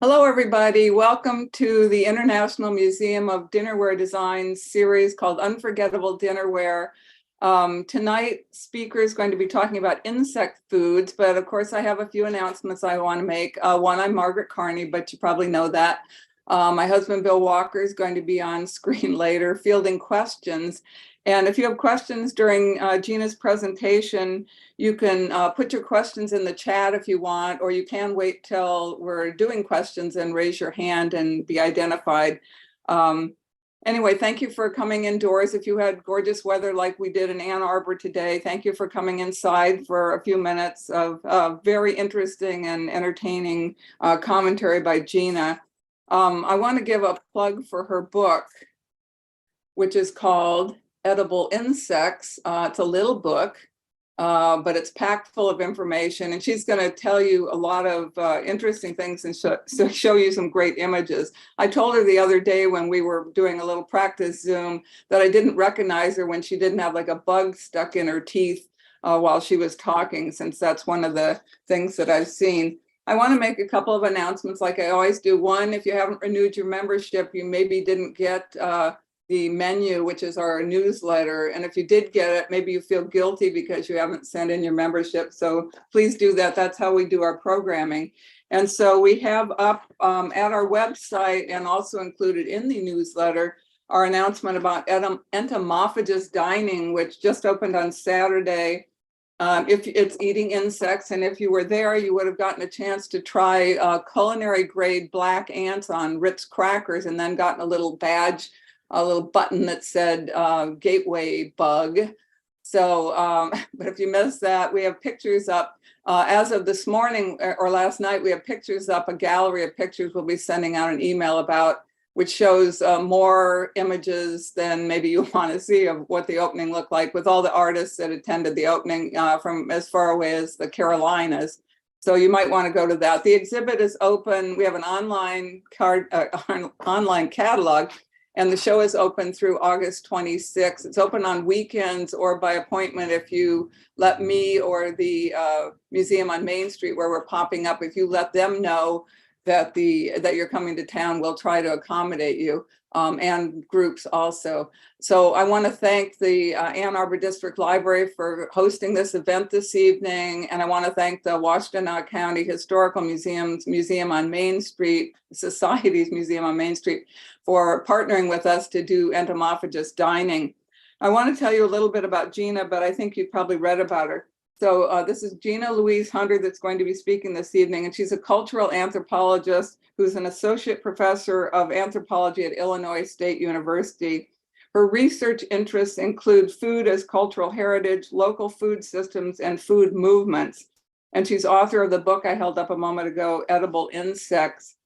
Hello, everybody. Welcome to the International Museum of Dinnerware Design series called Unforgettable Dinnerware. Tonight, speaker is going to be talking about insect foods, but of course, I have a few announcements I want to make. One, I'm Margaret Carney, but you probably know that. My husband, Bill Walker, is going to be on screen later, fielding questions. And if you have questions during Gina's presentation, you can put your questions in the chat if you want, or you can wait till we're doing questions and raise your hand and be identified. Anyway, thank you for coming indoors. If you had gorgeous weather like we did in Ann Arbor today, thank you for coming inside for a few minutes of very interesting and entertaining commentary by Gina. I want to give a plug for her book, which is called Edible Insects. It's a little book, but it's packed full of information, and she's going to tell you a lot of interesting things and show you some great images. I told her the other day when we were doing a little practice Zoom that I didn't recognize her when she didn't have like a bug stuck in her teeth while she was talking, since that's one of the things that I've seen. I want to make a couple of announcements like I always do. One, if you haven't renewed your membership, you maybe didn't get the menu, which is our newsletter. And if you did get it, maybe you feel guilty because you haven't sent in your membership. So please do that. That's how we do our programming. And so we have up at our website and also included in the newsletter our announcement about entomophagous dining, which just opened on Saturday. If it's eating insects, and if you were there, you would have gotten a chance to try culinary grade black ants on Ritz crackers and then gotten a little badge, a little button that said gateway bug. So, but if you missed that, we have pictures up. As of this morning or last night, we have pictures up, a gallery of pictures we'll be sending out an email about, which shows more images than maybe you want to see of what the opening looked like, with all the artists that attended the opening from as far away as the Carolinas. So you might want to go to that. The exhibit is open. We have an online catalog, and the show is open through August 26th. It's open on weekends or by appointment if you let me or the museum on Main Street, where we're popping up, if you let them know that you're coming to town, we'll try to accommodate you, and groups also. So I want to thank the Ann Arbor District Library for hosting this event this evening, and I want to thank the Washtenaw County Historical Museum on Main Street, Society's Museum on Main Street, for partnering with us to do entomophagous dining. I want to tell you a little bit about Gina, but I think you've probably read about her. So this is Gina Louise Hunter that's going to be speaking this evening, and she's a cultural anthropologist who's an associate professor of anthropology at Illinois State University. Her research interests include food as cultural heritage, local food systems, and food movements. And she's author of the book I held up a moment ago, Edible Insects,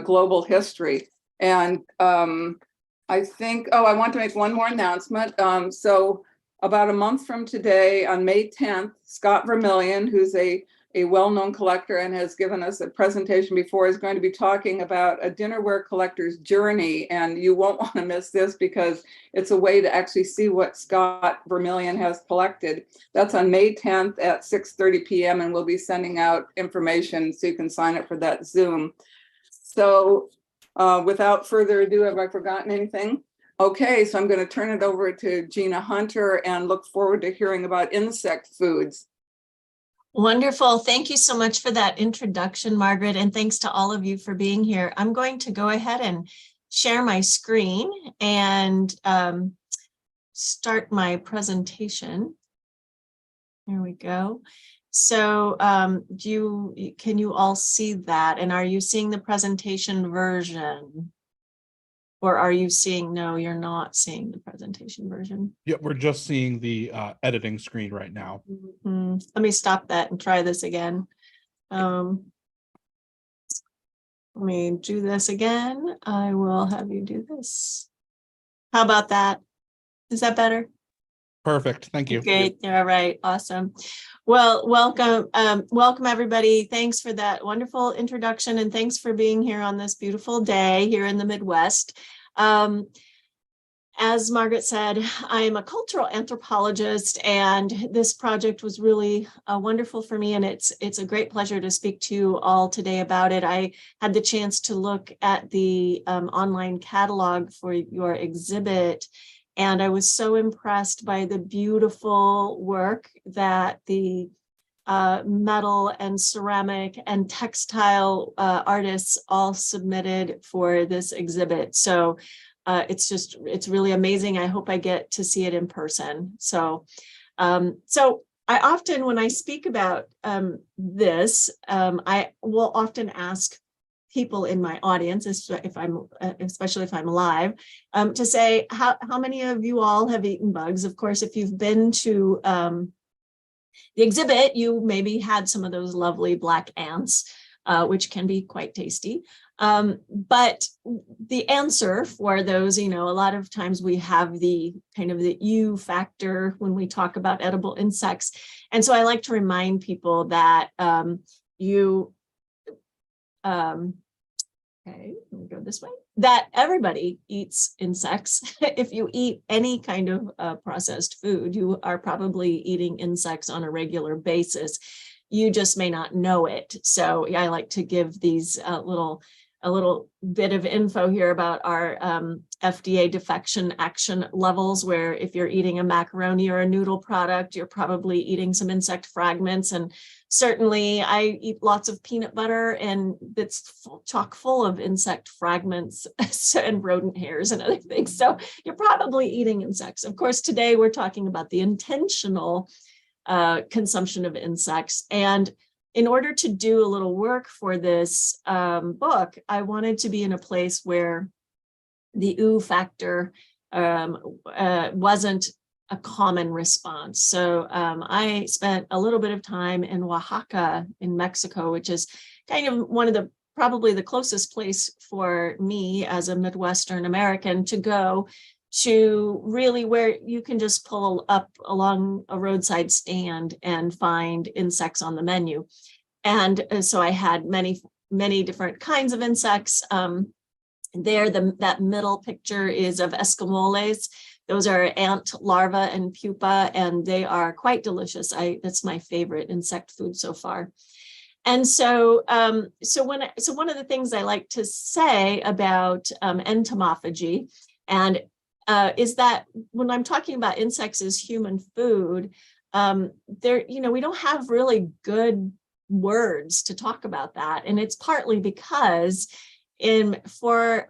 Global History. And I think, I want to make one more announcement. So about a month from today, on May 10th, Scott Vermillion, who's a well-known collector and has given us a presentation before, is going to be talking about a dinnerware collector's journey. And you won't want to miss this because it's a way to actually see what Scott Vermillion has collected. That's on May 10th at 6:30 p.m. and we'll be sending out information so you can sign up for that Zoom. So without further ado, have I forgotten anything? Okay, so I'm going to turn it over to Gina Hunter and look forward to hearing about insect foods. Wonderful. Thank you so much for that introduction, Margaret, and thanks to all of you for being here. I'm going to go ahead and share my screen and start my presentation. There we go. So can you all see that? And are you seeing the presentation version? Or are you seeing, no, you're not seeing the presentation version? Yeah, we're just seeing the editing screen right now. Mm-hmm. Let me stop that and try this again. Let me do this again. I will have you do this. How about that? Is that better? Perfect. Thank you. Great. Yeah, all right. Awesome. Well, welcome. Welcome, everybody. Thanks for that wonderful introduction, and thanks for being here on this beautiful day here in the Midwest. as Margaret said, I am a cultural anthropologist, and this project was really wonderful for me, and it's a great pleasure to speak to you all today about it. I had the chance to look at the online catalog for your exhibit, and I was so impressed by the beautiful work that the metal and ceramic and textile artists all submitted for this exhibit. So it's really amazing. I hope I get to see it in person. So I often, when I speak about this, I will often ask people in my audience, especially if I'm live, to say, how many of you all have eaten bugs? Of course, if you've been to the exhibit, you maybe had some of those lovely black ants, which can be quite tasty. But the answer for those, a lot of times we have the kind of the U factor when we talk about edible insects. And so I like to remind people that okay, let me go this way, that everybody eats insects. If you eat any kind of processed food, you are probably eating insects on a regular basis. You just may not know it. So yeah, I like to give these a little bit of info here about our FDA defection action levels, where if you're eating a macaroni or a noodle product, you're probably eating some insect fragments. And certainly I eat lots of peanut butter, and it's chock full of insect fragments and rodent hairs and other things. So you're probably eating insects. Of course, today we're talking about the intentional consumption of insects. And in order to do a little work for this book, I wanted to be in a place where the ooh factor wasn't a common response. So I spent a little bit of time in Oaxaca in Mexico, which is kind of one of the probably the closest place for me as a Midwestern American to go to, really where you can just pull up along a roadside stand and find insects on the menu. And so I had many different kinds of insects. There, that middle picture is of escamoles. Those are ant larvae and pupa, and they are quite delicious. That's my favorite insect food so far. And so, one of the things I like to say about entomophagy, and is that when I'm talking about insects as human food, we don't have really good words to talk about that, and it's partly because for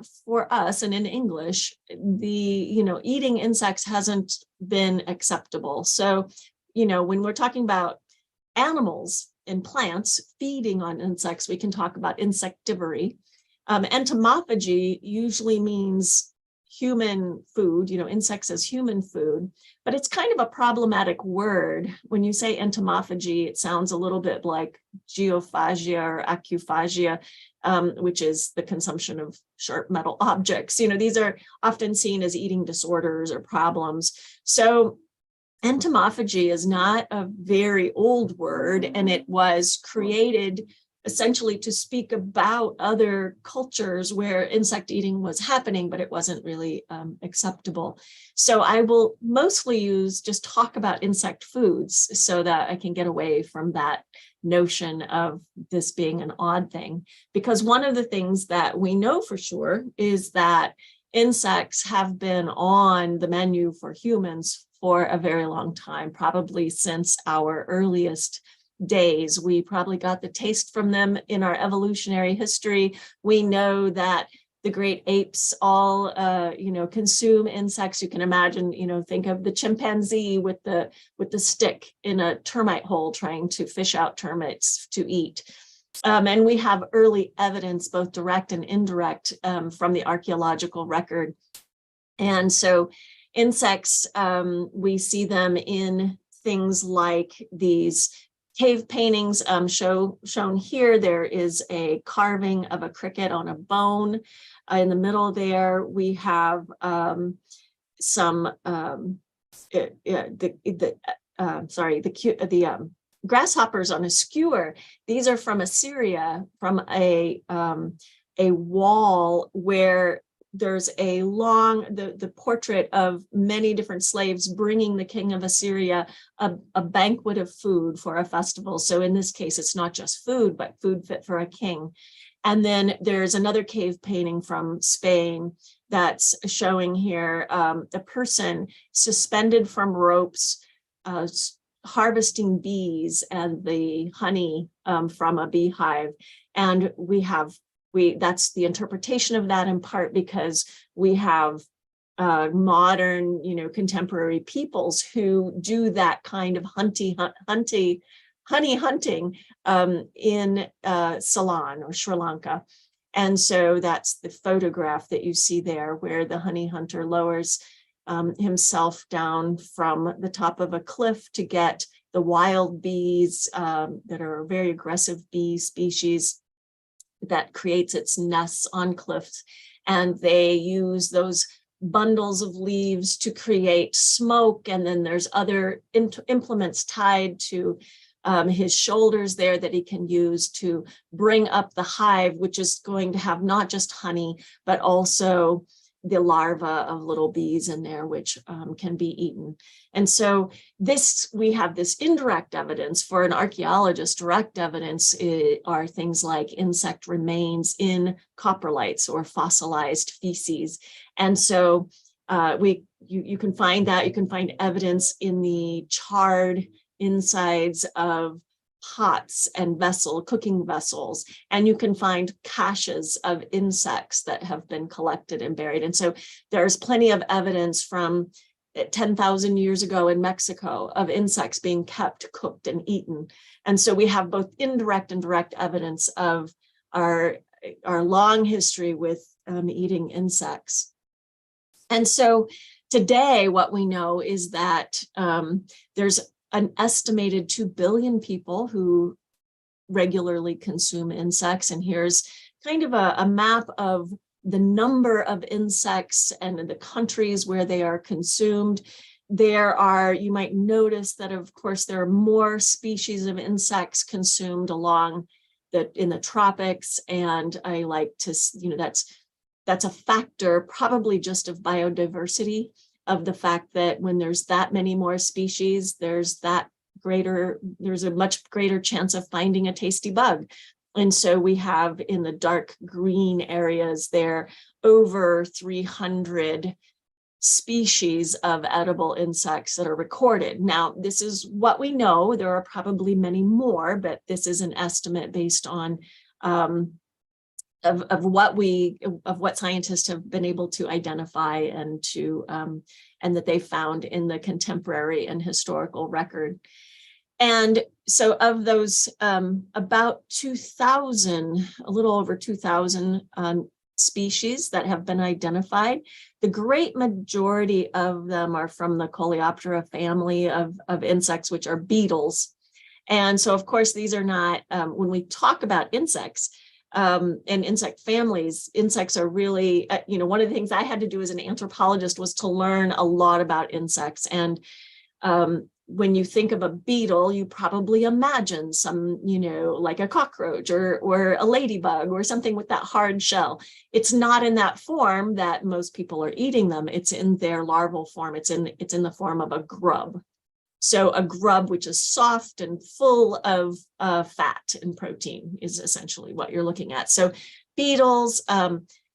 us and in English, eating insects hasn't been acceptable. So, when we're talking about animals and plants feeding on insects, we can talk about insectivory. Entomophagy usually means human food, insects as human food, but it's kind of a problematic word. When you say entomophagy, it sounds a little bit like geophagia or acuphagia, which is the consumption of sharp metal objects. These are often seen as eating disorders or problems. So entomophagy is not a very old word, and it was created essentially to speak about other cultures where insect eating was happening, but it wasn't really acceptable. So I will mostly just talk about insect foods so that I can get away from that notion of this being an odd thing. Because one of the things that we know for sure is that insects have been on the menu for humans for a very long time, probably since our earliest days. We probably got the taste from them in our evolutionary history. We know that the great apes all, consume insects. You can imagine, think of the chimpanzee with the stick in a termite hole trying to fish out termites to eat. And we have early evidence, both direct and indirect, from the archaeological record. And so insects, we see them in things like these cave paintings shown here. There is a carving of a cricket on a bone. In the middle there, we have some grasshoppers on a skewer. These are from Assyria, from a wall where there's a long, the portrait of many different slaves bringing the king of Assyria a banquet of food for a festival. So in this case, it's not just food, but food fit for a king. And then there's another cave painting from Spain that's showing here the person suspended from ropes, harvesting bees and the honey from a beehive. And that's the interpretation of that, in part because we have modern, contemporary peoples who do that kind of honey hunting in Ceylon or Sri Lanka. And so that's the photograph that you see there, where the honey hunter lowers himself down from the top of a cliff to get the wild bees that are a very aggressive bee species that creates its nests on cliffs. And they use those bundles of leaves to create smoke. And then there's other implements tied to his shoulders there that he can use to bring up the hive, which is going to have not just honey, but also the larva of little bees in there, which can be eaten. And so we have this indirect evidence. For an archaeologist, direct evidence are things like insect remains in coprolites or fossilized feces. And so you can find that. You can find evidence in the charred insides of pots and cooking vessels, and you can find caches of insects that have been collected and buried. And so there's plenty of evidence from 10,000 years ago in Mexico of insects being kept, cooked, and eaten. And so we have both indirect and direct evidence of our long history with eating insects. And so today, what we know is that there's an estimated 2 billion people who regularly consume insects. And here's kind of a map of the number of insects and the countries where they are consumed. You might notice that, of course, there are more species of insects consumed in the tropics. And I like to, that's a factor probably just of biodiversity, of the fact that when there's that many more species, there's a much greater chance of finding a tasty bug. And so we have in the dark green areas there over 300 species of edible insects that are recorded. Now, this is what we know. There are probably many more, but this is an estimate based on of what scientists have been able to identify and that they found in the contemporary and historical record. And so of those, about 2,000, a little over 2,000 species that have been identified, the great majority of them are from the Coleoptera family of insects, which are beetles. And so, of course, these are not, when we talk about insects, and insect families, insects are really, one of the things I had to do as an anthropologist was to learn a lot about insects. And when you think of a beetle, you probably imagine some, like a cockroach or a ladybug or something with that hard shell. It's not in that form that most people are eating them. It's in their larval form. It's in the form of a grub. So a grub, which is soft and full of fat and protein, is essentially what you're looking at. So beetles,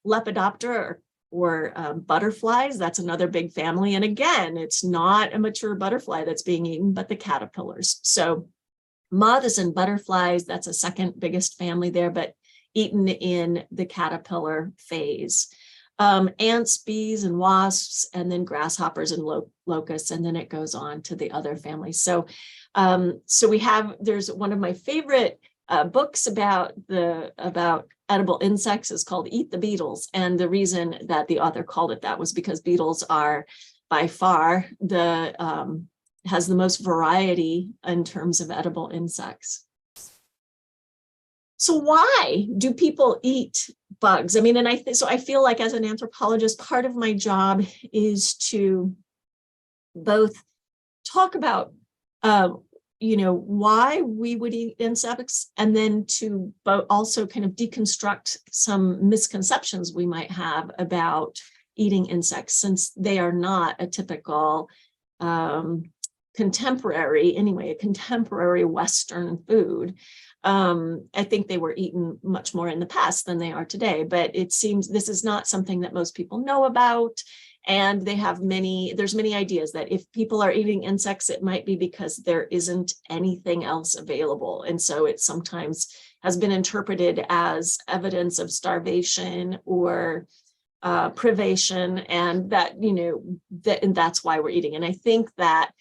Lepidoptera or butterflies, that's another big family. And again, it's not a mature butterfly that's being eaten, but the caterpillars. So moths and butterflies, that's a second biggest family there, but eaten in the caterpillar phase. Ants, bees, and wasps, and then grasshoppers and locusts, and then it goes on to the other families. So, there's one of my favorite books about edible insects is called Eat the Beetles, and the reason that the author called it that was because beetles are by far has the most variety in terms of edible insects. So why do people eat bugs? I mean, and I feel like as an anthropologist, part of my job is to both talk about, why we would eat insects, and then to also kind of deconstruct some misconceptions we might have about eating insects, since they are not a typical contemporary Western food. I think they were eaten much more in the past than they are today, but it seems this is not something that most people know about. And there's many ideas that if people are eating insects, it might be because there isn't anything else available. And so it sometimes has been interpreted as evidence of starvation or privation, and that's why we're eating. And I think that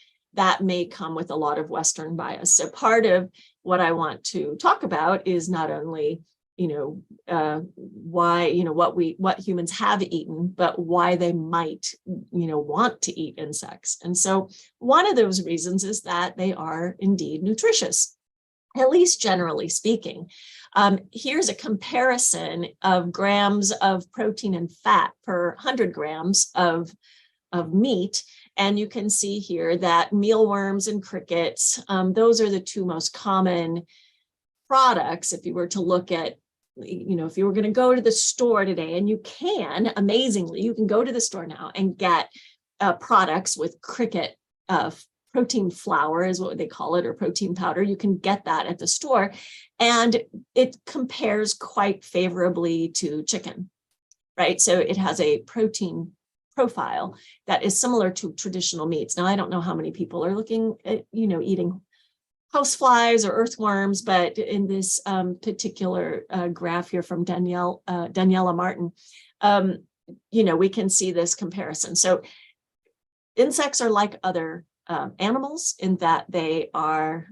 may come with a lot of Western bias. So part of what I want to talk about is not only why, what humans have eaten, but why they might, want to eat insects. And so one of those reasons is that they are indeed nutritious, at least generally speaking. Here's a comparison of grams of protein and fat per 100 grams of meat. And you can see here that mealworms and crickets, those are the two most common products. If you were to look at, if you were going to go to the store today, and you can, amazingly, you can go to the store now and get products with cricket protein flour is what they call it, or protein powder. You can get that at the store, and it compares quite favorably to chicken, right? So it has a protein profile that is similar to traditional meats. Now, I don't know how many people are looking at, eating houseflies or earthworms, but in this particular graph here from Daniela Martin, we can see this comparison. So insects are like other animals in that they are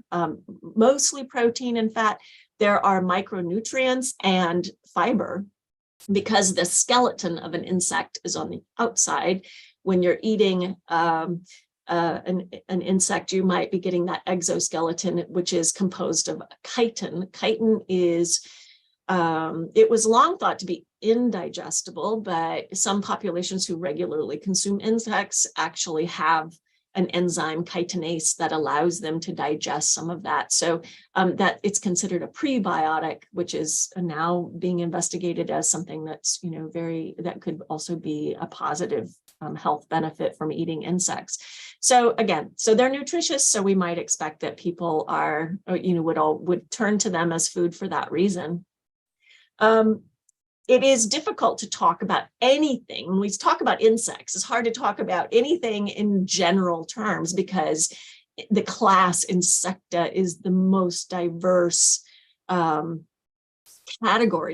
mostly protein and fat. There are micronutrients and fiber, because the skeleton of an insect is on the outside. When you're eating an insect, you might be getting that exoskeleton, which is composed of chitin. Chitin is, it was long thought to be indigestible, but some populations who regularly consume insects actually have an enzyme chitinase that allows them to digest some of that. So that it's considered a prebiotic, which is now being investigated as something that's, that could also be a positive health benefit from eating insects. So again, so they're nutritious. So we might expect that people are, would turn to them as food for that reason. It is difficult to talk about anything. When we talk about insects, it's hard to talk about anything in general terms, because the class Insecta is the most diverse category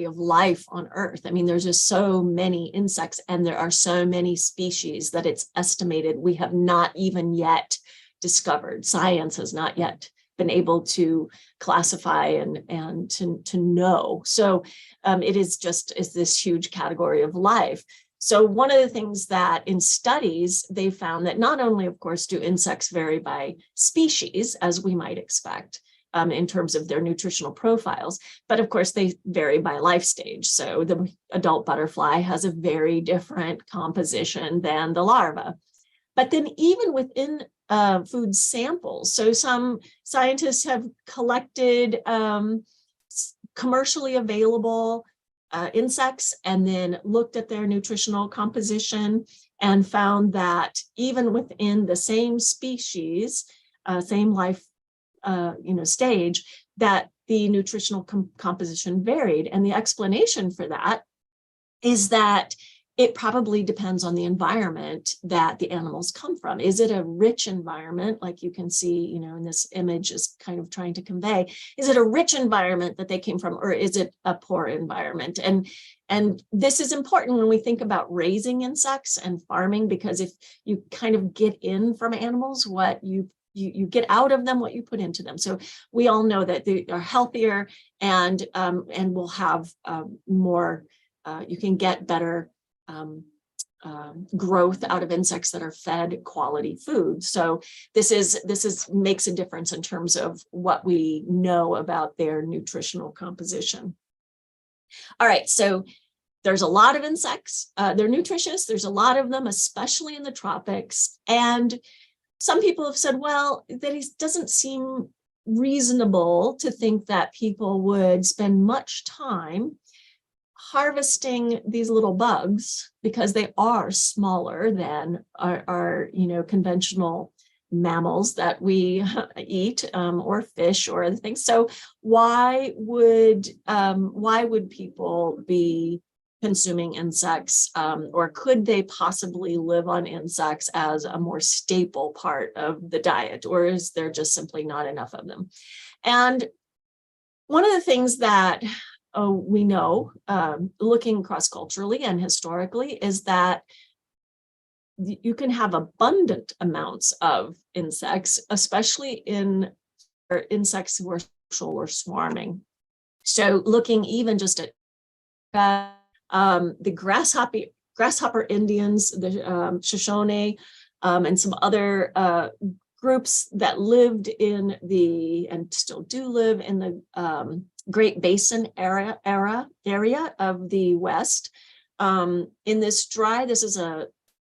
of life on Earth. I mean, there's just so many insects, and there are so many species that it's estimated we have not even yet discovered. Science has not yet been able to classify and to know. So it is this huge category of life. So one of the things that in studies, they found that not only, of course, do insects vary by species, as we might expect in terms of their nutritional profiles, but of course they vary by life stage. So the adult butterfly has a very different composition than the larva. But then even within food samples, so some scientists have collected commercially available insects and then looked at their nutritional composition and found that even within the same species, same life stage, that the nutritional composition varied. And the explanation for that is that it probably depends on the environment that the animals come from. Is it a rich environment, like you can see, in this image is kind of trying to convey? Is it a rich environment that they came from, or is it a poor environment? And this is important when we think about raising insects and farming, because if you kind of get in from animals what you get out of them what you put into them. So we all know that they are healthier and will have more. You can get better growth out of insects that are fed quality food. So this makes a difference in terms of what we know about their nutritional composition. All right, so there's a lot of insects. They're nutritious. There's a lot of them, especially in the tropics. And some people have said, well, that he doesn't seem reasonable to think that people would spend much time harvesting these little bugs because they are smaller than our conventional mammals that we eat, or fish or other things. So why would people be consuming insects, or could they possibly live on insects as a more staple part of the diet, or is there just simply not enough of them? And one of the things that we know, looking cross-culturally and historically, is that you can have abundant amounts of insects, especially in insects who are social or swarming. So looking even just at the grasshopper Indians, the Shoshone, and some other groups that lived in and still do live in the Great Basin area of the West. In this is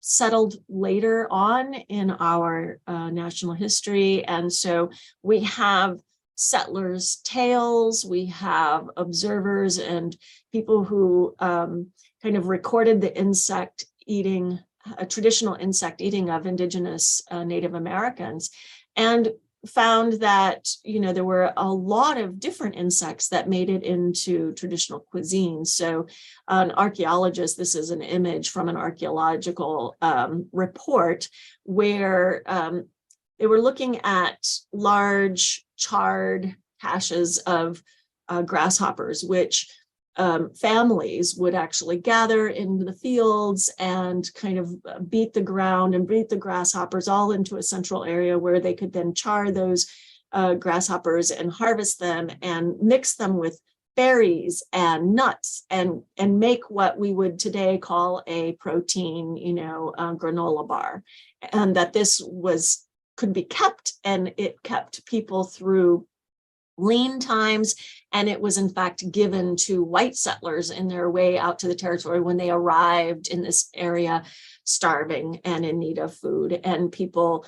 settled later on in our national history. And so we have settlers' tales, we have observers and people who kind of recorded the traditional insect eating of indigenous Native Americans, and found that there were a lot of different insects that made it into traditional cuisine. So an archaeologist, this is an image from an archaeological report where they were looking at large charred caches of grasshoppers, which families would actually gather in the fields and kind of beat the ground and beat the grasshoppers all into a central area where they could then char those grasshoppers and harvest them and mix them with berries and nuts and make what we would today call a protein, granola bar. And that this could be kept, and it kept people through lean times, and it was in fact given to white settlers in their way out to the territory when they arrived in this area starving and in need of food. And people,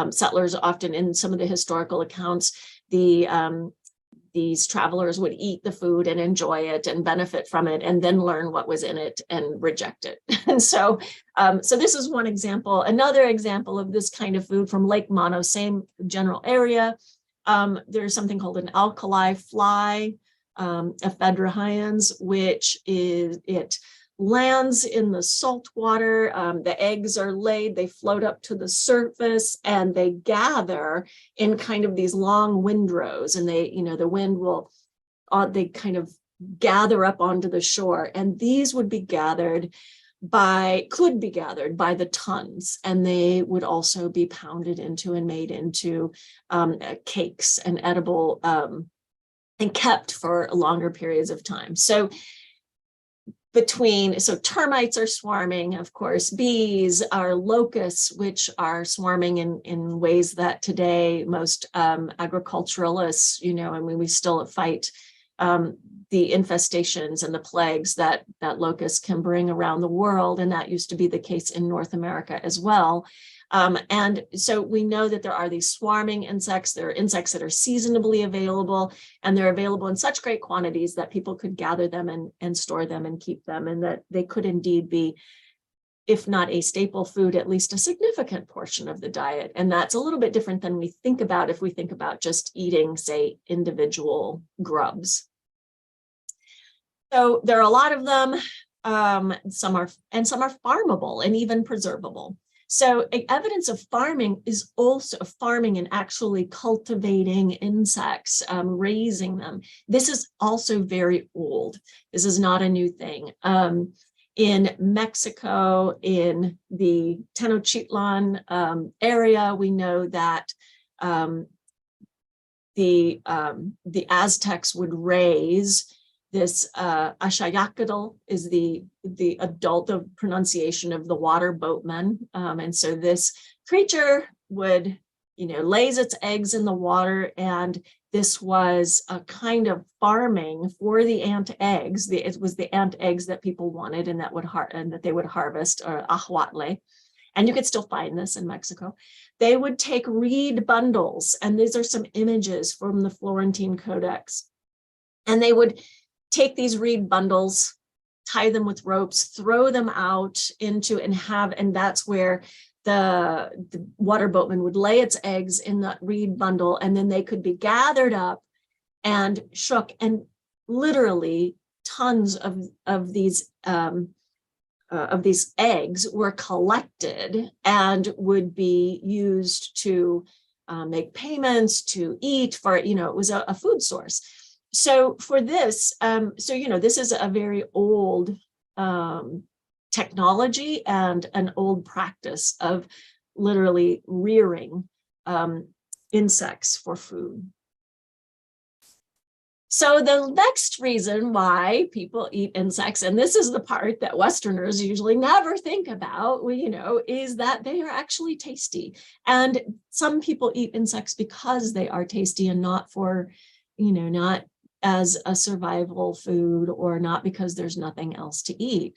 settlers, often in some of the historical accounts, these travelers would eat the food and enjoy it and benefit from it, and then learn what was in it and reject it. And so this is one example. Another example of this kind of food from Lake Mono, same general area. There's something called an alkali fly, Ephedra hyans, which it lands in the salt water. The eggs are laid, they float up to the surface, and they gather in kind of these long windrows, and the wind will, they kind of gather up onto the shore, and these could be gathered by the tons, and they would also be pounded into and made into cakes and edible, and kept for longer periods of time. So termites are swarming, of course, bees are locusts, which are swarming in ways that today most agriculturalists, we still fight the infestations and the plagues that locusts can bring around the world. And that used to be the case in North America as well. And so we know that there are these swarming insects. There are insects that are seasonably available, and they're available in such great quantities that people could gather them and store them and keep them, and that they could indeed be, if not a staple food, at least a significant portion of the diet. And that's a little bit different than we think about if we think about just eating, say, individual grubs. So there are a lot of them. Some are farmable and even preservable. So evidence of farming is also farming and actually cultivating insects, raising them. This is also very old. This is not a new thing. In Mexico, in the Tenochtitlan area, we know that the Aztecs would raise this Axayacatl is the adult of pronunciation of the water boatman. And so this creature would, lays its eggs in the water, and this was a kind of farming for the ant eggs. It was the ant eggs that people wanted and that they would harvest, or ahuatle. and you could still find this in Mexico. They would take reed bundles, and these are some images from the Florentine Codex. And they would take these reed bundles, tie them with ropes, throw them out into and that's where the water boatman would lay its eggs in that reed bundle, and then they could be gathered up and shook, and literally tons of these eggs were collected and would be used to make payments, to eat, for, it was a food source. So for this, this is a very old technology and an old practice of literally rearing insects for food. So the next reason why people eat insects, and this is the part that Westerners usually never think about, is that they are actually tasty. And some people eat insects because they are tasty and not for, not as a survival food, or not because there's nothing else to eat.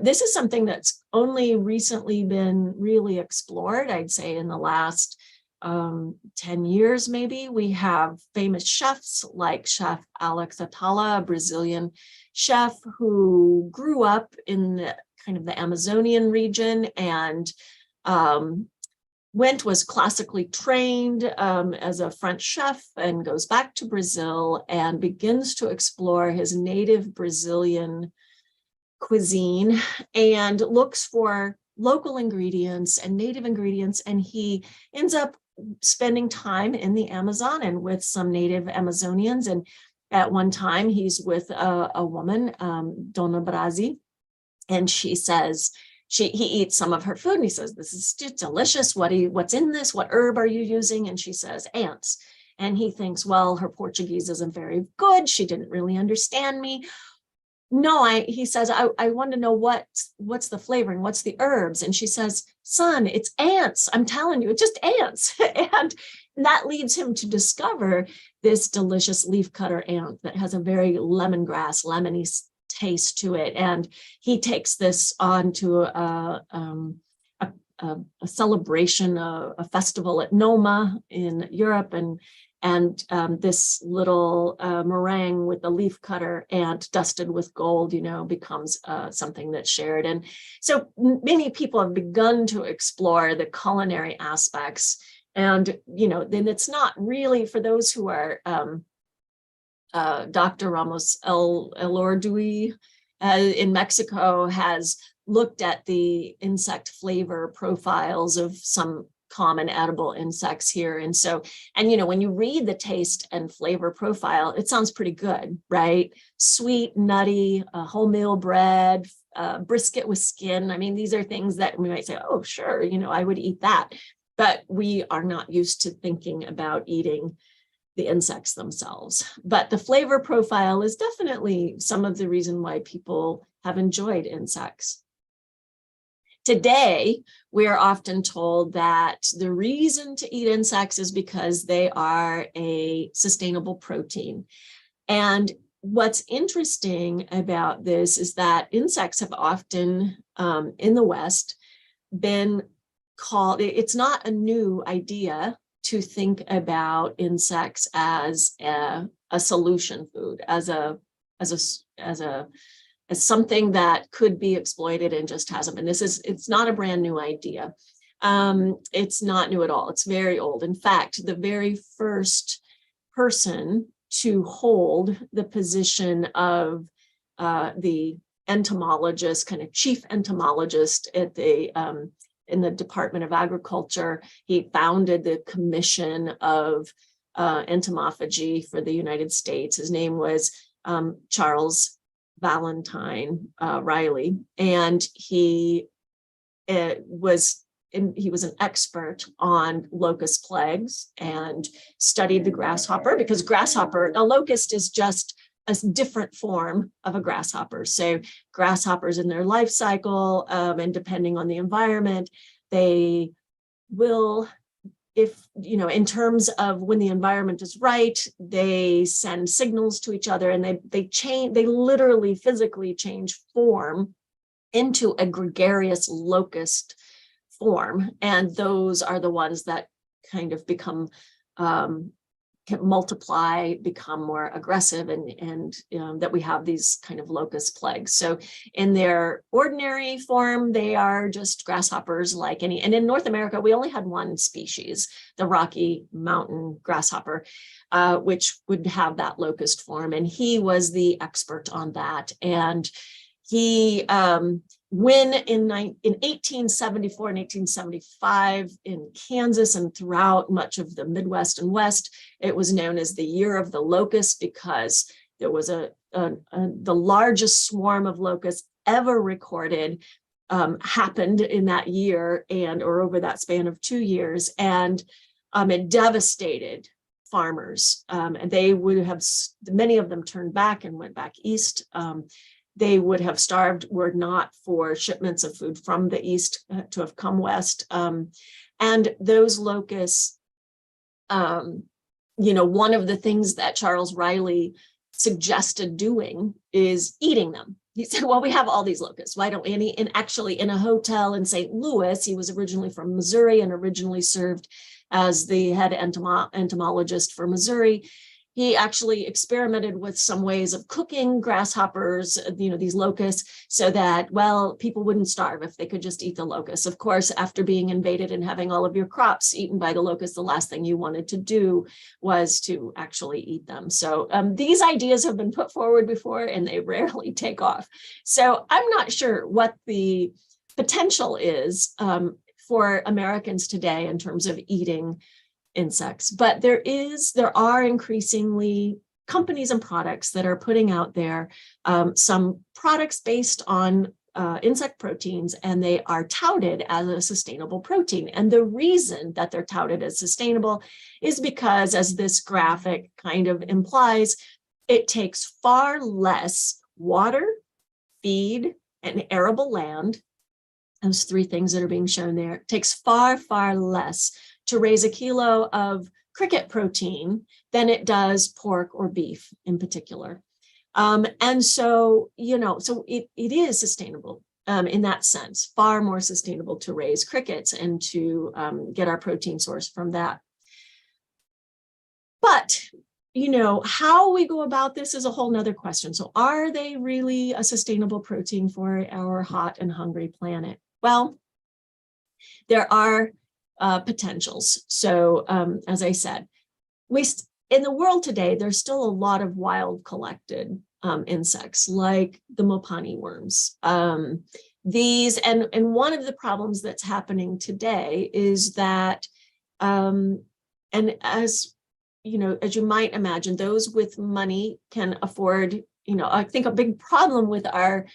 This is something that's only recently been really explored, I'd say in the last 10 years, maybe. We have famous chefs like Chef Atala, a Brazilian chef who grew up in the kind of the Amazonian region and was classically trained as a French chef, and goes back to Brazil and begins to explore his native Brazilian cuisine and looks for local ingredients and native ingredients. And he ends up spending time in the Amazon and with some native Amazonians. And at one time he's with a woman, Dona Brazi, and she says, he eats some of her food and he says, "This is delicious. What's in this? What herb are you using?" And she says, "Ants." And he thinks, well, her Portuguese isn't very good. She didn't really understand me. No, he says, I want to know what's the flavoring, what's the herbs? And she says, "Son, it's ants. I'm telling you, it's just ants." And that leads him to discover this delicious leafcutter ant that has a very lemongrass, lemony taste to it. And he takes this on to a celebration, a festival at Noma in Europe, and this little meringue with the leafcutter ant dusted with gold, becomes something that's shared. And so many people have begun to explore the culinary aspects. And, then it's not really for those who are Dr. Ramos Elorduy in Mexico has looked at the insect flavor profiles of some common edible insects here. And so, when you read the taste and flavor profile, it sounds pretty good, right? Sweet, nutty, wholemeal bread, brisket with skin. I mean, these are things that we might say, oh, sure, I would eat that. But we are not used to thinking about eating the insects themselves. But the flavor profile is definitely some of the reason why people have enjoyed insects. Today, we are often told that the reason to eat insects is because they are a sustainable protein. And what's interesting about this is that insects have often, in the West, been called, it's not a new idea to think about insects as a solution food, as something that could be exploited and just hasn't been. It's not a brand new idea. It's not new at all. It's very old. In fact, the very first person to hold the position of the entomologist, kind of chief entomologist at in the Department of Agriculture, he founded the Commission of Entomophagy for the United States. His name was Charles Valentine Riley, and he was an expert on locust plagues and studied the grasshopper, because a locust is just a different form of a grasshopper. So grasshoppers in their life cycle, and depending on the environment, they will, in terms of when the environment is right, they send signals to each other, and they literally physically change form into a gregarious locust form. And those are the ones that kind of become, can multiply, become more aggressive, and that we have these kind of locust plagues. So in their ordinary form, they are just grasshoppers like any, and in North America, we only had one species, the Rocky Mountain grasshopper, which would have that locust form. And he was the expert on that. And he, when in 1874 and 1875 in Kansas and throughout much of the Midwest and West, it was known as the Year of the Locust, because there was the largest swarm of locusts ever recorded happened in that year, or over that span of 2 years, and it devastated farmers, and they would have, many of them turned back and went back east. They would have starved were not for shipments of food from the east to have come west. And those locusts, one of the things that Charles Riley suggested doing is eating them. He said, well, we have all these locusts. Why don't we? And actually in a hotel in St. Louis, he was originally from Missouri and originally served as the head entomologist for Missouri. He actually experimented with some ways of cooking grasshoppers, these locusts, so that, well, people wouldn't starve if they could just eat the locusts. Of course, after being invaded and having all of your crops eaten by the locusts, the last thing you wanted to do was to actually eat them. So these ideas have been put forward before, and they rarely take off. So I'm not sure what the potential is for Americans today in terms of eating insects, but there are increasingly companies and products that are putting out there some products based on insect proteins, and they are touted as a sustainable protein. And the reason that they're touted as sustainable is because, as this graphic kind of implies, it takes far less water, feed, and arable land. Those three things that are being shown there. It takes far, far less to raise a kilo of cricket protein than it does pork or beef in particular. And so, it is sustainable in that sense, far more sustainable to raise crickets and to get our protein source from that. But, how we go about this is a whole nother question. So are they really a sustainable protein for our hot and hungry planet? Well, there are potentials. So as I said, in the world today, there's still a lot of wild collected insects like the Mopani worms. These, and one of the problems that's happening today is that, and as you might imagine, those with money can afford, I think a big problem with our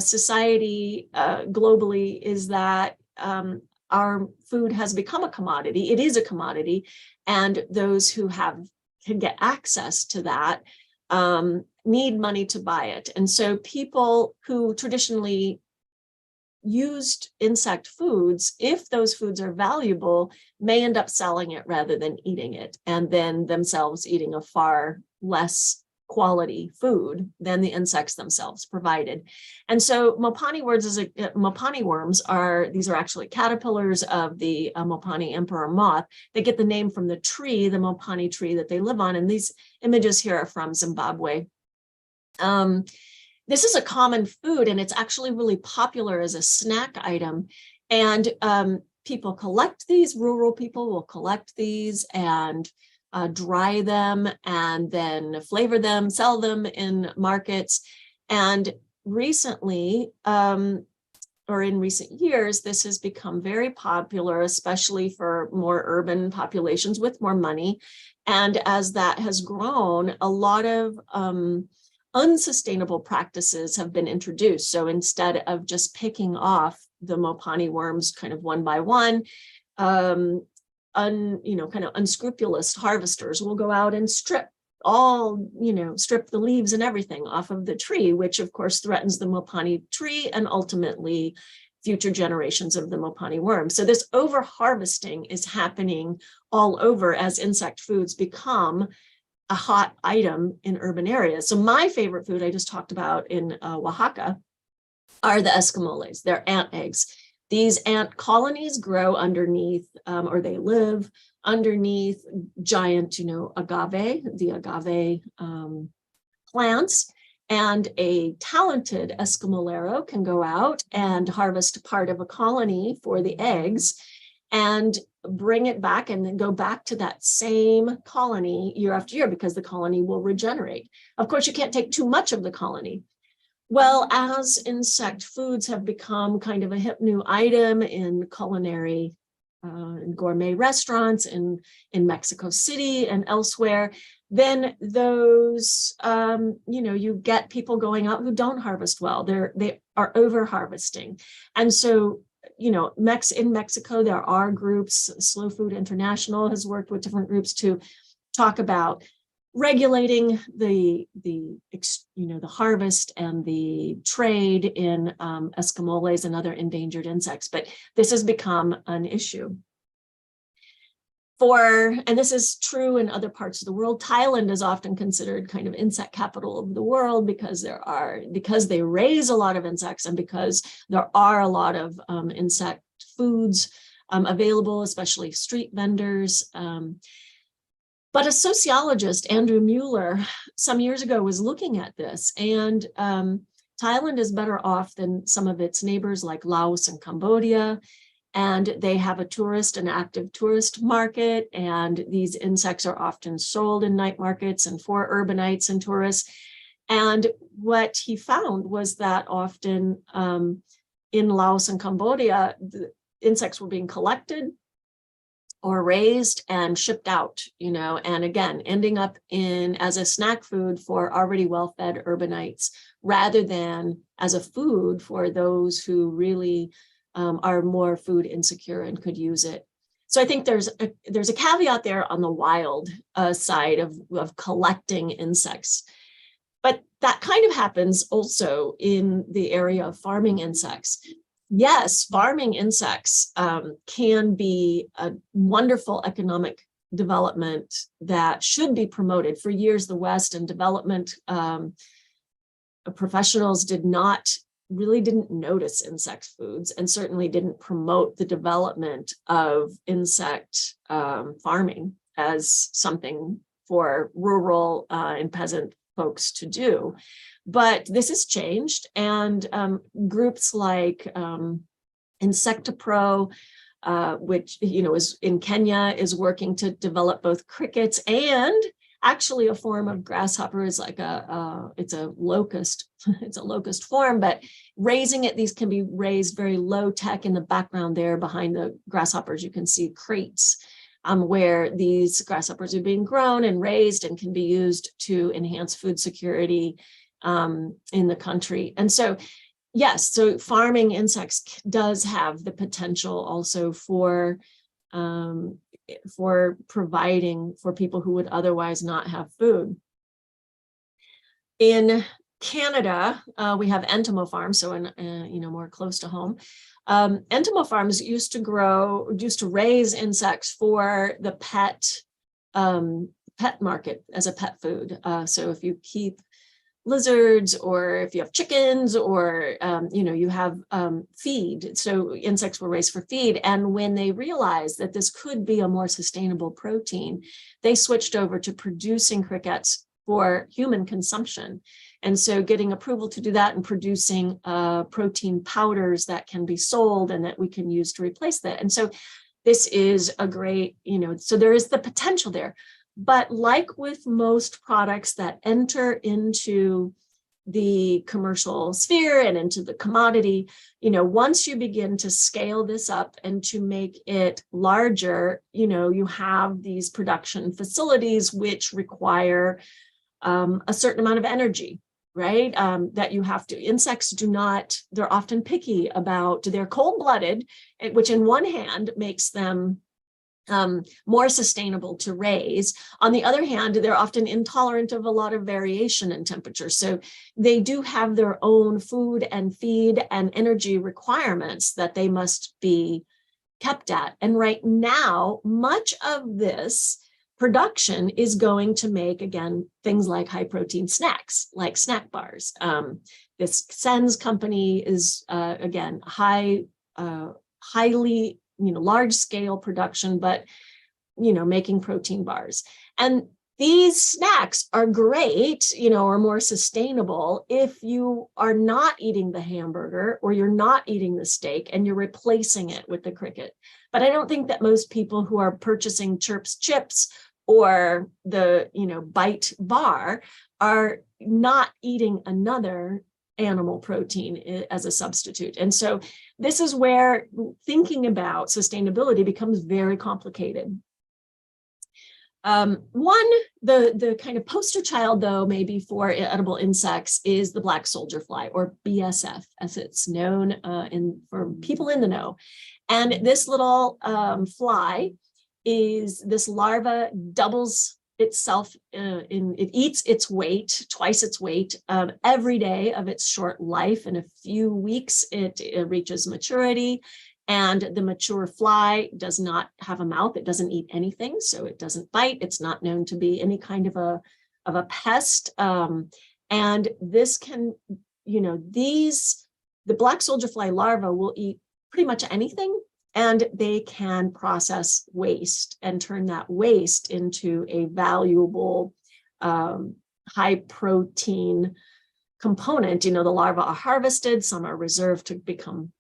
society globally is that our food has become a commodity. It is a commodity, and those who can get access to that need money to buy it. And so people who traditionally used insect foods, if those foods are valuable, may end up selling it rather than eating it, and then themselves eating a far less quality food than the insects themselves provided. And so Mopani worms are actually caterpillars of the Mopani emperor moth. They get the name from the tree, the Mopani tree that they live on. And these images here are from Zimbabwe. This is a common food, and it's actually really popular as a snack item. And people collect these, rural people will collect these and dry them and then flavor them, sell them in markets. And recently, or in recent years, this has become very popular, especially for more urban populations with more money. And as that has grown, a lot of unsustainable practices have been introduced. So instead of just picking off the Mopani worms kind of one by one, kind of unscrupulous harvesters will go out and strip the leaves and everything off of the tree, which of course threatens the Mopani tree and ultimately future generations of the Mopani worm. So this over harvesting is happening all over as insect foods become a hot item in urban areas. So my favorite food I just talked about in Oaxaca are the escamoles. They're ant eggs. These ant colonies grow underneath, or they live underneath giant, the agave plants. And a talented escamolero can go out and harvest part of a colony for the eggs and bring it back and then go back to that same colony year after year, because the colony will regenerate. Of course, you can't take too much of the colony. Well, as insect foods have become kind of a hip new item in culinary in gourmet restaurants in Mexico City and elsewhere, then those, you get people going out who don't harvest well. They are over harvesting. And so, in Mexico, there are groups, Slow Food International has worked with different groups to talk about regulating the harvest and the trade in escamoles and other endangered insects, but this has become an issue. And this is true in other parts of the world. Thailand is often considered kind of insect capital of the world because they raise a lot of insects and because there are a lot of insect foods available, especially street vendors. But a sociologist, Andrew Mueller, some years ago was looking at this, and Thailand is better off than some of its neighbors like Laos and Cambodia. And they have an active tourist market, and these insects are often sold in night markets and for urbanites and tourists. And what he found was that often in Laos and Cambodia, the insects were being collected or raised and shipped out, and again, ending up as a snack food for already well-fed urbanites, rather than as a food for those who really are more food insecure and could use it. So I think there's a caveat there on the wild side of collecting insects. But that kind of happens also in the area of farming insects. Yes, farming insects can be a wonderful economic development that should be promoted. For years, the West and development professionals didn't notice insect foods and certainly didn't promote the development of insect farming as something for rural and peasant folks to do. But this has changed, and groups like Insectipro, which is in Kenya, is working to develop both crickets and actually a form of grasshopper is like it's a locust form, but raising it, these can be raised very low tech. In the background there behind the grasshoppers, you can see crates where these grasshoppers are being grown and raised and can be used to enhance food security in the country. And so, yes, so farming insects does have the potential also for providing for people who would otherwise not have food. In Canada, we have Entamo farms, so in more close to home. Entamo farms used to raise insects for the pet market as a pet food. So if you keep lizards, or if you have chickens, or you have feed, so insects were raised for feed. And when they realized that this could be a more sustainable protein, they switched over to producing crickets for human consumption. And so getting approval to do that and producing protein powders that can be sold and that we can use to replace that. And so this is a great, so there is the potential there. But like with most products that enter into the commercial sphere and into the commodity, once you begin to scale this up and to make it larger, you have these production facilities which require a certain amount of energy, right? That you have to, insects they're often picky they're cold-blooded, which in one hand makes them more sustainable to raise. On the other hand, they're often intolerant of a lot of variation in temperature. So they do have their own food and feed and energy requirements that they must be kept at. And right now, much of this production is going to make, again, things like high protein snacks, like snack bars. This Sen's company is, again, high highly, large scale production, but, making protein bars. And these snacks are great, or more sustainable if you are not eating the hamburger or you're not eating the steak and you're replacing it with the cricket. But I don't think that most people who are purchasing Chirps chips or the, Bite bar are not eating another animal protein as a substitute. And so this is where thinking about sustainability becomes very complicated. The kind of poster child, though, maybe for edible insects is the black soldier fly, or BSF, as it's known for people in the know. And this little fly is this larva doubles itself it eats its weight, twice its weight, every day of its short life. In a few weeks, it reaches maturity. And the mature fly does not have a mouth. It doesn't eat anything, so it doesn't bite. It's not known to be any kind of a pest. And this can, the black soldier fly larva will eat pretty much anything, and they can process waste and turn that waste into a valuable high protein component. The larvae are harvested, some are reserved to become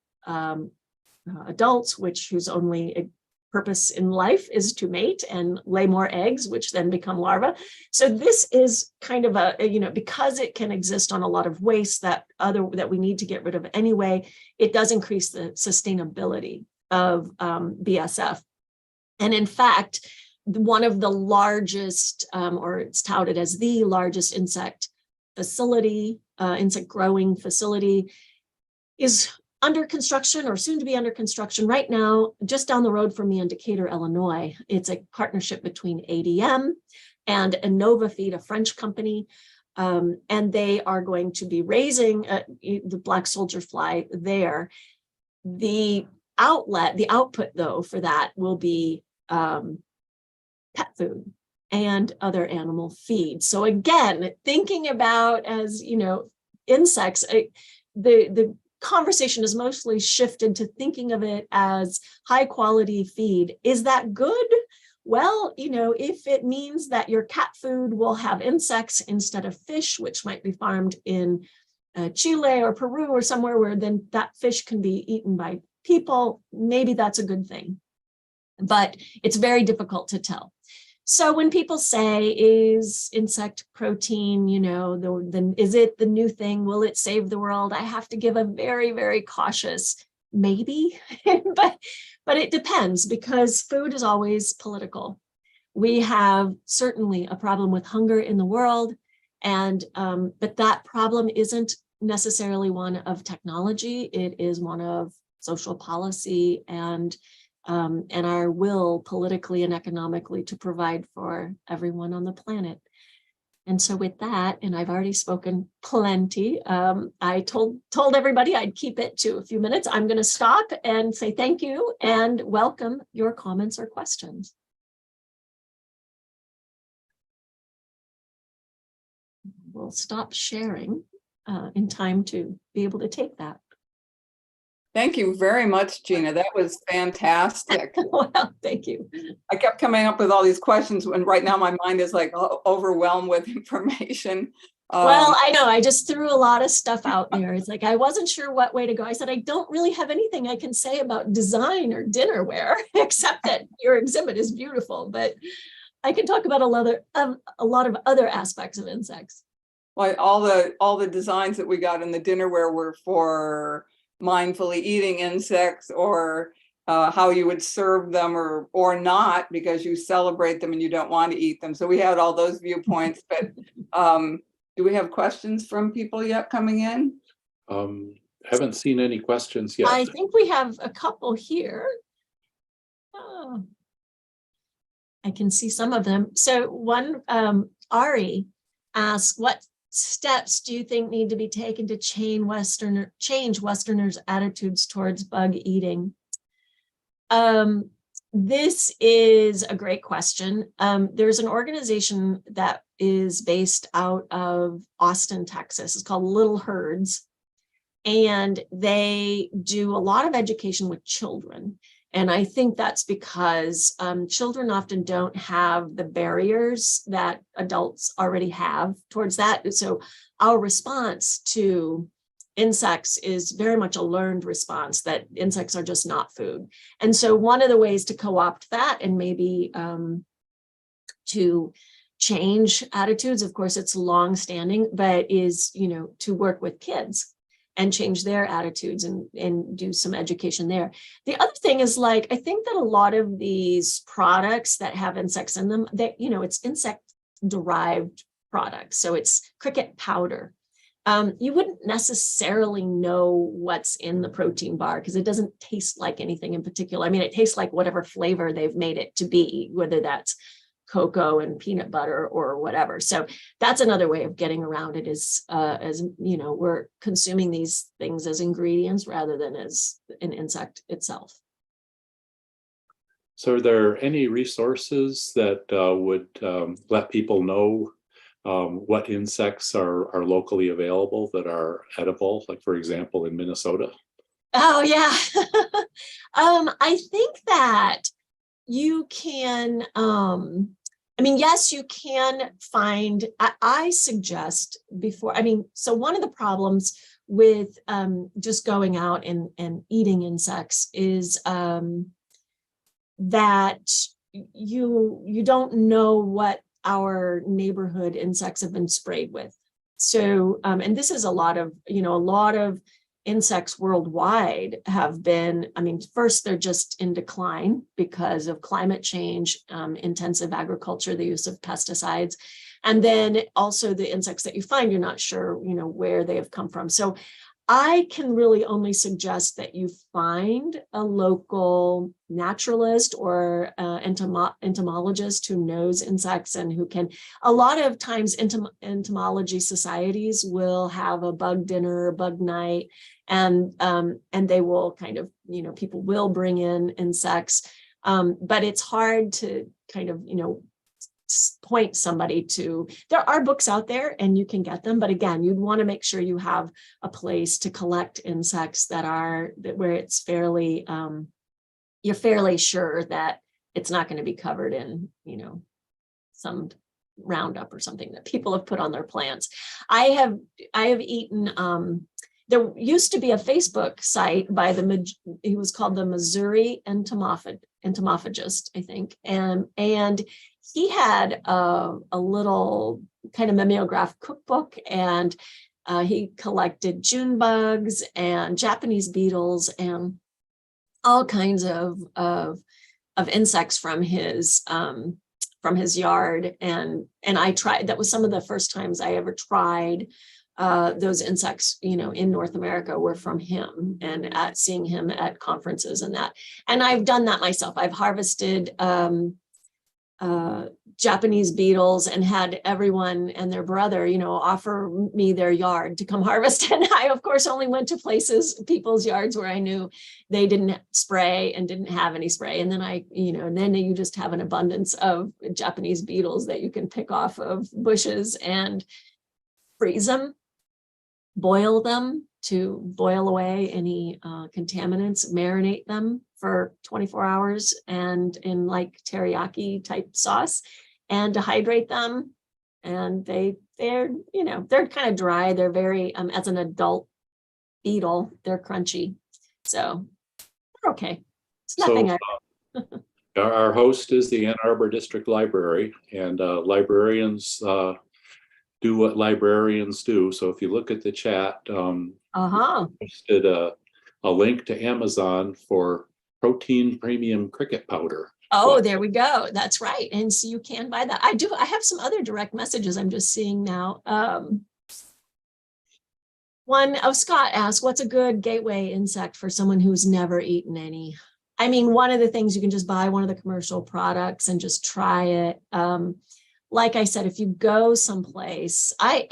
adults, whose only purpose in life is to mate and lay more eggs, which then become larvae. So this is kind of because it can exist on a lot of waste that we need to get rid of anyway, it does increase the sustainability of BSF. And in fact, one of the largest, or it's touted as the largest insect growing facility is under construction, or soon to be under construction right now, just down the road from me in Decatur, Illinois. It's a partnership between ADM and InnovaFeed, a French company. And they are going to be raising the black soldier fly there. The output though, for that will be pet food and other animal feed. So again, thinking about as, insects, the conversation is mostly shifted to thinking of it as high quality feed. Is that good? Well, if it means that your cat food will have insects instead of fish, which might be farmed in Chile or Peru or somewhere where then that fish can be eaten by people, maybe that's a good thing. But it's very difficult to tell. So when people say, is insect protein, is it the new thing? Will it save the world? I have to give a very, very cautious maybe, but it depends, because food is always political. We have certainly a problem with hunger in the world, and but that problem isn't necessarily one of technology. It is one of social policy and our will politically and economically to provide for everyone on the planet. And so with that, and I've already spoken plenty, I told everybody I'd keep it to a few minutes. I'm going to stop and say thank you and welcome your comments or questions. We'll stop sharing in time to be able to take that. Thank you very much, Gina. That was fantastic. Well, thank you. I kept coming up with all these questions, and right now my mind is like overwhelmed with information. Well, I know, I just threw a lot of stuff out there. It's like, I wasn't sure what way to go. I said, I don't really have anything I can say about design or dinnerware, except that your exhibit is beautiful, but I can talk about a lot of other aspects of insects. Well, all the designs that we got in the dinnerware were for mindfully eating insects, or how you would serve them or not, because you celebrate them and you don't want to eat them. So we had all those viewpoints, but do we have questions from people yet coming in? Haven't seen any questions yet. I think we have a couple here. Oh, I can see some of them. So one, Ari asks, what steps do you think need to be taken to change Westerners' attitudes towards bug eating? This is a great question. There's an organization that is based out of Austin, Texas. It's called Little Herds. And they do a lot of education with children. And I think that's because children often don't have the barriers that adults already have towards that. So our response to insects is very much a learned response, that insects are just not food. And so one of the ways to co-opt that and maybe to change attitudes, of course, it's long-standing, but is, to work with kids and change their attitudes and do some education there. The other thing is, like, I think that a lot of these products that have insects in them, that, it's insect-derived products. So it's cricket powder. You wouldn't necessarily know what's in the protein bar because it doesn't taste like anything in particular. I mean, it tastes like whatever flavor they've made it to be, whether that's cocoa and peanut butter or whatever. So that's another way of getting around it, is as we're consuming these things as ingredients rather than as an insect itself. So are there any resources that would let people know what insects are locally available that are edible, like, for example, in Minnesota? Oh, yeah. I think that you can, yes, you can find, I suggest before, so one of the problems with just going out and eating insects is that you don't know what our neighborhood insects have been sprayed with. So, and this is a lot of insects worldwide have been, first, they're just in decline because of climate change, intensive agriculture, the use of pesticides. And then also the insects that you find, you're not sure, where they have come from. So I can really only suggest that you find a local naturalist or entomologist who knows insects and who can. A lot of times entomology societies will have a bug dinner, bug night, and they will kind of, people will bring in insects, but it's hard to kind of, point somebody to. There are books out there and you can get them, but again, you'd want to make sure you have a place to collect insects where it's fairly, you're fairly sure that it's not going to be covered in, some Roundup or something that people have put on their plants. I have eaten, there used to be a Facebook site by he was called the Missouri entomophagist, I think. And he had a little kind of mimeograph cookbook, and he collected June bugs and Japanese beetles and all kinds of insects from his yard. And I tried, that was some of the first times I ever tried those insects, in North America, were from him, and seeing him at conferences and that. And I've done that myself. I've harvested Japanese beetles and had everyone and their brother, offer me their yard to come harvest. And I, of course, only went to people's yards where I knew they didn't spray and didn't have any spray. And then and then you just have an abundance of Japanese beetles that you can pick off of bushes and freeze them, boil them to boil away any contaminants, marinate them for 24 hours and in like teriyaki type sauce, and dehydrate them. And they're kind of dry. They're very, as an adult beetle, they're crunchy. So they're okay. It's nothing. Our host is the Ann Arbor District Library, and librarians do what librarians do. So if you look at the chat, posted a link to Amazon for protein premium cricket powder. Oh, there we go. That's right. And so you can buy that. I have some other direct messages I'm just seeing now. Scott asked, what's a good gateway insect for someone who's never eaten any? One of the things, you can just buy one of the commercial products and just try it. Like I said, if you go someplace, I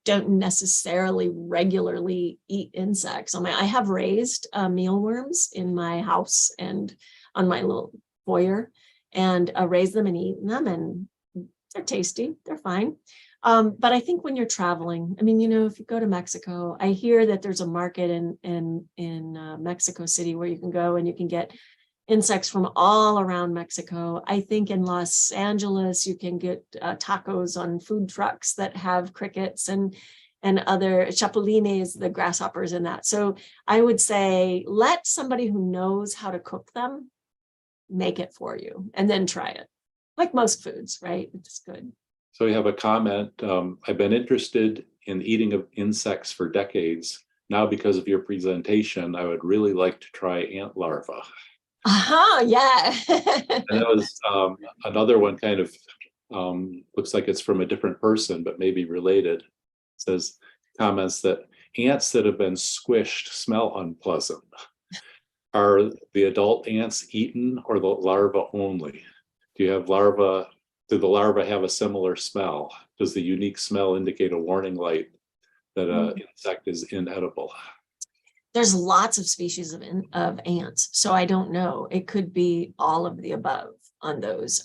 don't necessarily regularly eat insects. I have raised mealworms in my house and on my little foyer, and raised them and eaten them, and they're tasty. They're fine. But I think when you're traveling, I mean, you know, if you go to Mexico, I hear that there's a market in Mexico City where you can go and you can get insects from all around Mexico. I think in Los Angeles, you can get tacos on food trucks that have crickets and other chapulines, the grasshoppers and that. So I would say, let somebody who knows how to cook them make it for you and then try it. Like most foods, right? It's good. So we have a comment. I've been interested in eating of insects for decades. Now, because of your presentation, I would really like to try ant larvae. Yeah. And that was another one kind of looks like it's from a different person, but maybe related. It says, comments that ants that have been squished smell unpleasant. Are the adult ants eaten or the larvae only? Do you have larvae? Do the larvae have a similar smell? Does the unique smell indicate a warning light that an insect is inedible? There's lots of species of ants, so I don't know. It could be all of the above on those.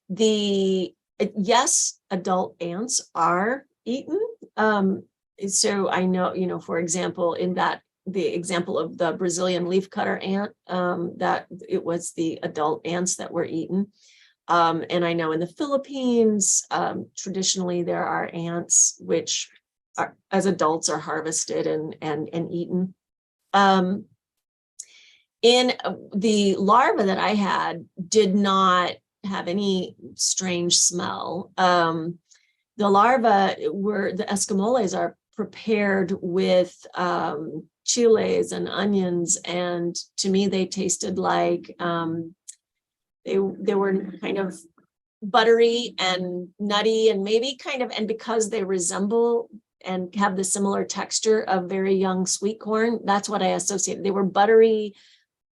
Yes, adult ants are eaten. So I know, you know, for example, in that the example of the Brazilian leafcutter ant, that it was the adult ants that were eaten. And I know in the Philippines, traditionally there are ants which are, as adults, are harvested and eaten. In the larva that I had did not have any strange smell. The larvae were, the escamoles are prepared with chiles and onions, and to me they tasted like they were kind of buttery and nutty and maybe kind of, and because they resemble and have the similar texture of very young sweet corn, that's what I associated. They were buttery,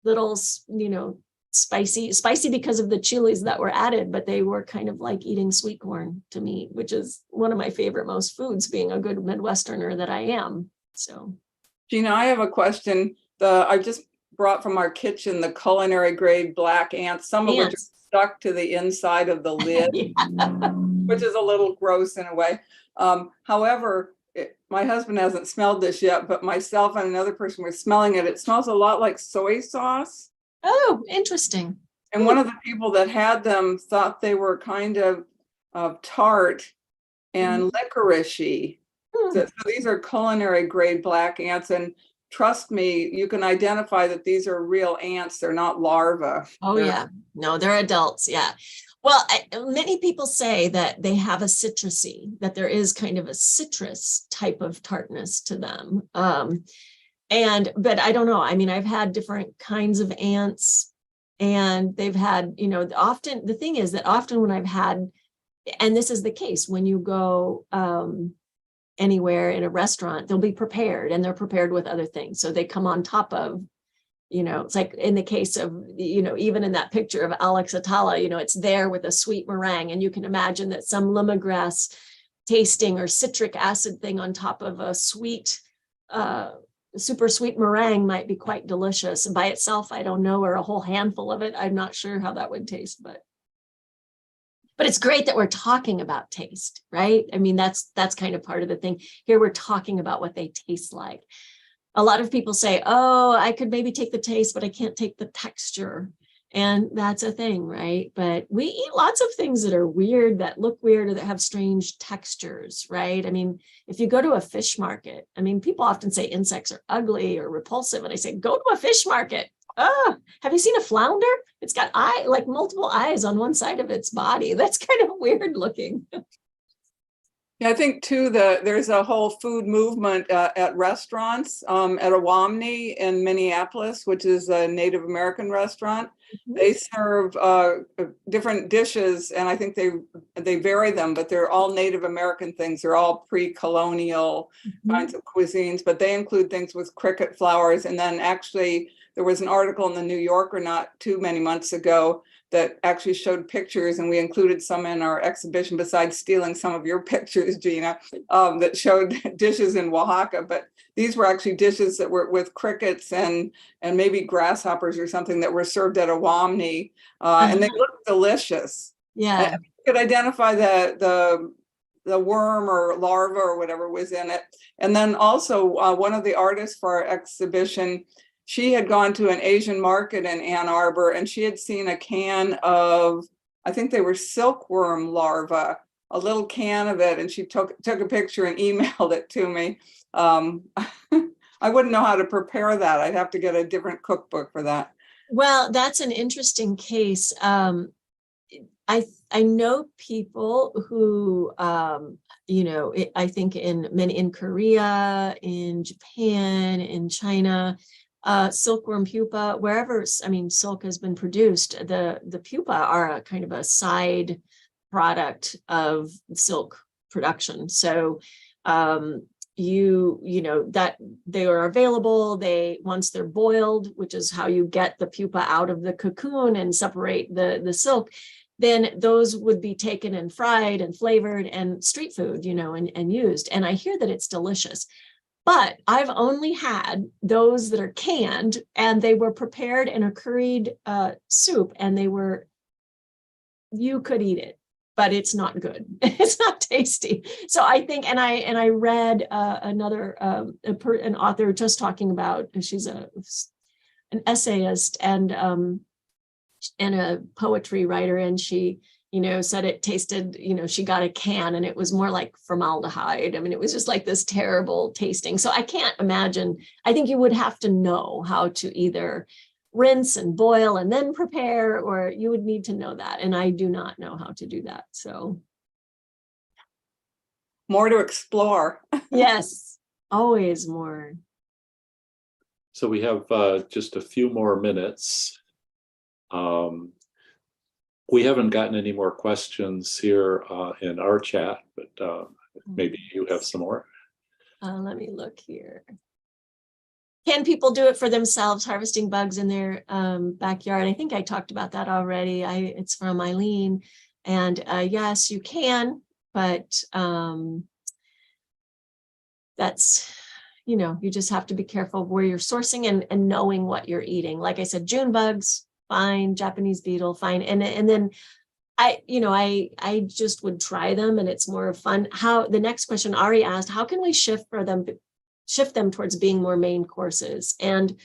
little, you know, spicy because of the chilies that were added, but they were kind of like eating sweet corn to me, which is one of my favorite most foods, being a good Midwesterner that I am. So, Gina, I have a question. I just brought from our kitchen the culinary grade black ants, some of which are stuck to the inside of the lid, which is a little gross in a way. However, my husband hasn't smelled this yet, but myself and another person were smelling it. It smells a lot like soy sauce. Oh, interesting. And one of the people that had them thought they were kind of tart and licoricey. So these are culinary grade black ants, and trust me, you can identify that these are real ants. They're not larvae. Oh, yeah. No, they're adults. Yeah. Well, many people say that they have a citrusy, that there is kind of a citrus type of tartness to them. But I don't know. I mean, I've had different kinds of ants, and they've had, you know, often the thing is that often when I've had, and this is the case when you go anywhere in a restaurant, they'll be prepared, and they're prepared with other things. So they come on top of, you know, it's like in the case of, you know, even in that picture of Alex Atala, you know, it's there with a sweet meringue, and you can imagine that some lemongrass tasting or citric acid thing on top of a sweet, super sweet meringue might be quite delicious. And by itself, I don't know, or a whole handful of it, I'm not sure how that would taste, but it's great that we're talking about taste, right? I mean, that's kind of part of the thing here. We're talking about what they taste like. A lot of people say, oh, I could maybe take the taste, but I can't take the texture. And that's a thing, right? But we eat lots of things that are weird, that look weird, or that have strange textures, right? I mean, if you go to a fish market, I mean, people often say insects are ugly or repulsive. And I say, go to a fish market. Oh, have you seen a flounder? It's got like multiple eyes on one side of its body. That's kind of weird looking. Yeah, I think too there's a whole food movement at restaurants. At Awamni in Minneapolis, which is a Native American restaurant, they serve different dishes, and I think they vary them, but they're all Native American things. They're all pre-colonial kinds of cuisines, but they include things with cricket flowers. And then actually, there was an article in the New Yorker not too many months ago that actually showed pictures, and we included some in our exhibition besides stealing some of your pictures, Gina, that showed dishes in Oaxaca. But these were actually dishes that were with crickets and maybe grasshoppers or something that were served at Awamni, and they looked delicious. Yeah. And you could identify the the worm or larva or whatever was in it. And then also one of the artists for our exhibition, she had gone to an Asian market in Ann Arbor and she had seen a can of, I think they were silkworm larvae, a little can of it, and she took a picture and emailed it to me. I wouldn't know how to prepare that. I'd have to get a different cookbook for that. Well, that's an interesting case. I know people who, I think in Korea, in Japan, in China, silkworm pupa, wherever, silk has been produced, the pupa are a kind of a side product of silk production. So that they are available. Once they're boiled, which is how you get the pupa out of the cocoon and separate the silk, then those would be taken and fried and flavored and street food, and used. And I hear that it's delicious. But I've only had those that are canned, and they were prepared in a curried soup, and you could eat it, but it's not good. It's not tasty. So I think, and I read another an author just talking about, she's an essayist and a poetry writer, and she said it tasted, she got a can and it was more like formaldehyde. I mean, it was just like this terrible tasting. So I can't imagine. I think you would have to know how to either rinse and boil and then prepare, or you would need to know that. And I do not know how to do that. So more to explore. Yes, always more. So we have just a few more minutes. We haven't gotten any more questions here in our chat, but maybe you have some more. Let me look here. Can people do it for themselves, harvesting bugs in their backyard? I think I talked about that already. It's from Eileen. And yes, you can, but that's, you just have to be careful where you're sourcing and knowing what you're eating. Like I said, June bugs, fine. Japanese beetle, fine. And then I just would try them, and it's more fun. The next question Ari asked, how can we shift them towards being more main courses? And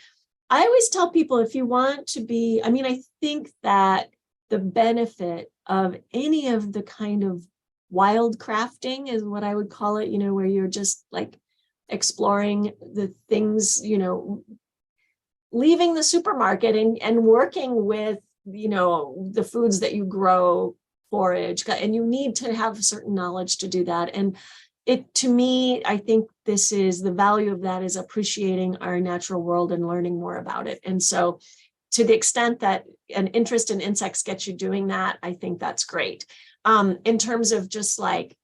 I always tell people, if you want to be, I think that the benefit of any of the kind of wild crafting is what I would call it, where you're just like exploring the things, leaving the supermarket and working with, the foods that you grow, forage, and you need to have certain knowledge to do that. And to me, I think the value of that is appreciating our natural world and learning more about it. And so to the extent that an interest in insects gets you doing that, I think that's great. In terms of just like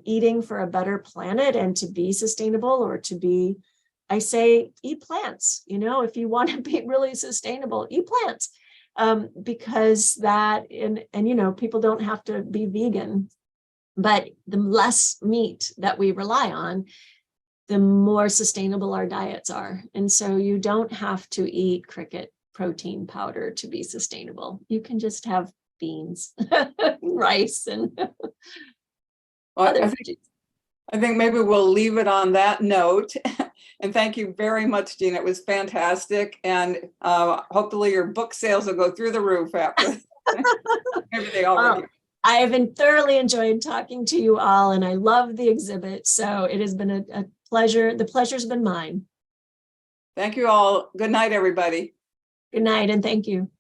eating for a better planet and to be sustainable, or to be, I say, eat plants. If you want to be really sustainable, eat plants, because that, and people don't have to be vegan, but the less meat that we rely on, the more sustainable our diets are. And so you don't have to eat cricket protein powder to be sustainable. You can just have beans, rice, and other veggies. I think maybe we'll leave it on that note. And thank you very much, Gina. It was fantastic. And hopefully your book sales will go through the roof after. Maybe they already. I have been thoroughly enjoyed talking to you all, and I love the exhibit. So it has been a pleasure. The pleasure's been mine. Thank you all. Good night, everybody. Good night, and thank you.